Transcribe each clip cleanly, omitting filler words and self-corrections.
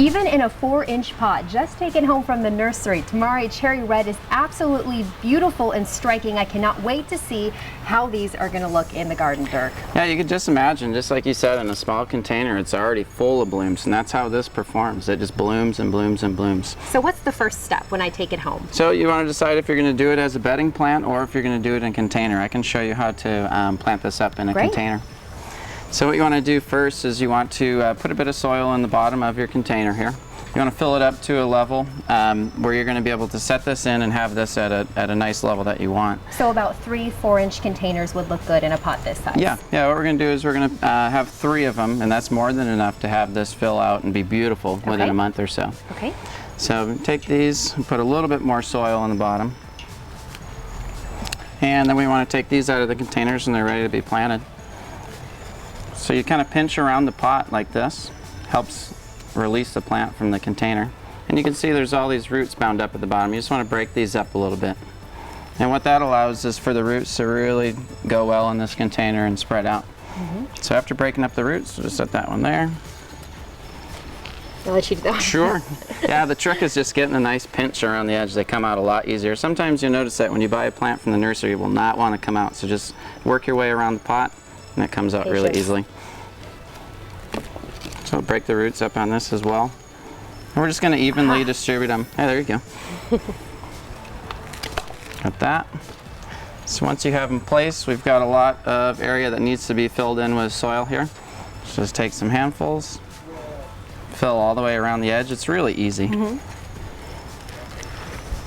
Even in a 4-inch pot, just taken home from the nursery, Temari Cherry Red is absolutely beautiful and striking. I cannot wait to see how these are going to look in the garden, Dirk. Yeah, you could just imagine, just like you said, in a small container, it's already full of blooms, and that's how this performs. It just blooms and blooms and blooms. So what's the first step when I take it home? So you want to decide if you're going to do it as a bedding plant or if you're going to do it in a container. I can show you how to plant this up in a container. So what you want to do first is you want to put a bit of soil in the bottom of your container here. You want to fill it up to a level where you're going to be able to set this in and have this at a nice level that you want. So about 3 4-inch containers would look good in a pot this size? Yeah, what we're going to do is we're going to have 3 of them, and that's more than enough to have this fill out and be beautiful within a month or so. Okay. So take these and put a little bit more soil on the bottom. And then we want to take these out of the containers and they're ready to be planted. So you kind of pinch around the pot like this, helps release the plant from the container. And you can see there's all these roots bound up at the bottom. You just want to break these up a little bit. And what that allows is for the roots to really go well in this container and spread out. So after breaking up the roots, we'll just set that one there. I'll let you do that. Sure. Yeah, the trick is just getting a nice pinch around the edge. They come out a lot easier. Sometimes you'll notice that when you buy a plant from the nursery, it will not want to come out. So just work your way around the pot and it comes out really easily. So break the roots up on this as well. And we're just going to evenly distribute them. Hey, there you go. Got that. So once you have them placed, we've got a lot of area that needs to be filled in with soil here. So just take some handfuls, fill all the way around the edge. It's really easy.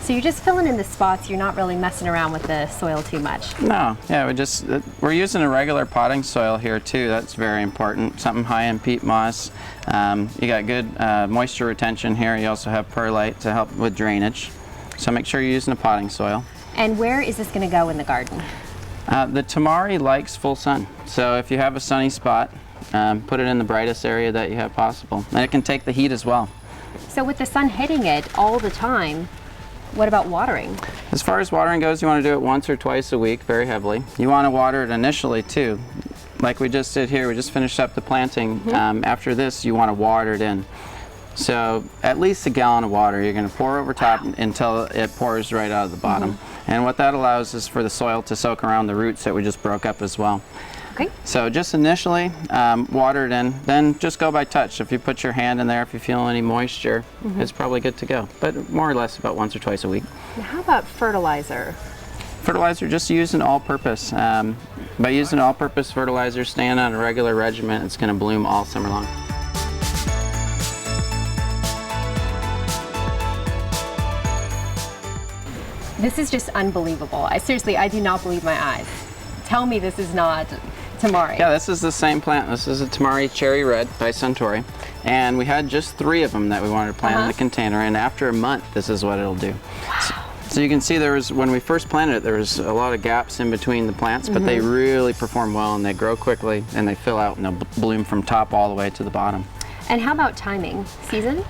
So you're just filling in the spots, you're not really messing around with the soil too much? No, yeah, we're using a regular potting soil here too. That's very important. Something high in peat moss. You got good moisture retention here. You also have perlite to help with drainage. So make sure you're using a potting soil. And where is this going to go in the garden? The Temari likes full sun. So if you have a sunny spot, put it in the brightest area that you have possible. And it can take the heat as well. So with the sun hitting it all the time, what about watering? As far as watering goes, you want to do it once or twice a week, very heavily. You want to water it initially too. Like we just did here, we just finished up the planting. After this, you want to water it in. So at least a gallon of water you're going to pour over top until it pours right out of the bottom. And what that allows is for the soil to soak around the roots that we just broke up as well. Okay. So just initially water it in, then just go by touch. If you put your hand in there, if you feel any moisture, it's probably good to go. But more or less about once or twice a week. Now how about fertilizer? Fertilizer, just use an all-purpose. By using all-purpose fertilizer, staying on a regular regimen, it's going to bloom all summer long. This is just unbelievable. Seriously, I do not believe my eyes. Tell me this is not Temari. Yeah, this is the same plant. This is a Temari Cherry Red by Suntory. And we had just 3 of them that we wanted to plant in the container, and after a month, this is what it'll do. Wow. So you can see when we first planted it, there was a lot of gaps in between the plants, but they really perform well and they grow quickly and they fill out and they'll bloom from top all the way to the bottom. And how about timing? Season?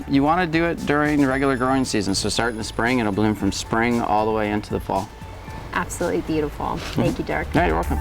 You want to do it during the regular growing season. So start in the spring, it'll bloom from spring all the way into the fall. Absolutely beautiful. Thank you, Dirk. Yeah, you're welcome.